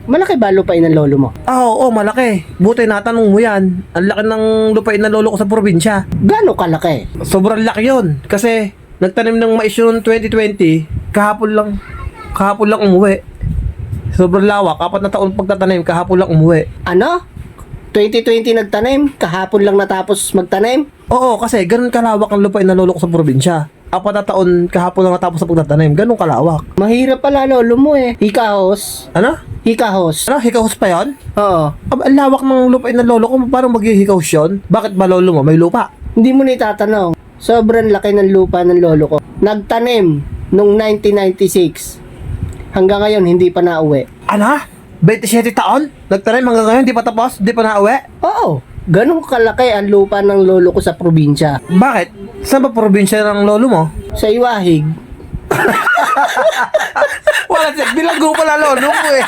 Malaki ba lupain ng lolo mo? Oo, malaki. Buti natanong mo yan. Ang laki ng lupain na lolo ko sa probinsya. Gaano kalaki? Sobrang laki yun. Kasi nagtanim ng mais yun 2020, kahapon lang umuwi. Sobrang lawak, 4 na taon pagtatanim, kahapon lang umuwi. Ano? 2020 nagtanim, kahapon lang natapos magtanim? Oo, kasi ganun kalawak ang lupain na lolo ko sa probinsya. 4 na taon, kahapon lang natapos sa pagtatanim, ganun kalawak. Mahirap pala lolo mo eh. Hikahos. Ano? Hikahos. Ano, hikahos pa yun? Oo. Ang lawak ng lupain ng lolo ko, paano maghihikahos yun? Bakit ba lolo mo may lupa? Hindi mo na itatanong. Sobrang laki ng lupa ng lolo ko. Nagtanim nung 1996. Hanggang ngayon, hindi pa nauwi. Ano? 27 taon? Nagtanim hanggang ngayon, di pa tapos? Di pa nauwi? Oo. Ganun kalaki ang lupa ng lolo ko sa probinsya. Bakit? Saan ba probinsya ng lolo mo? Sa Iwahig. Wala, bilanggo pala lolo mo eh.